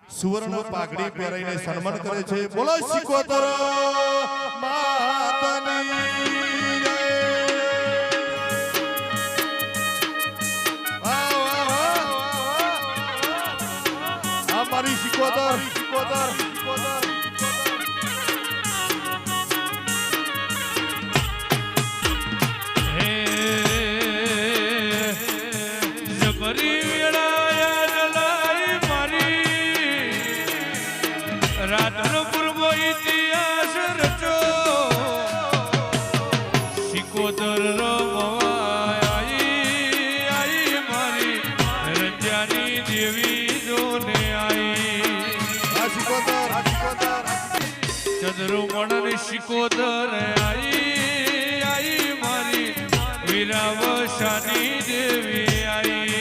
સુવર્ણ પાઘડી પહેરાઈને સન્માન કરે છે. બોલો સિકોતર માતની જય. આ મારી સિકોતર રાતનો પૂર્વ ઇતિહાસ રચો સિકોતર આઈ મારી રંજાની દેવી જોને આઈ ચંદ્રમણ સિકોતર આઈ મારી વીરાવશાની દેવી આઈ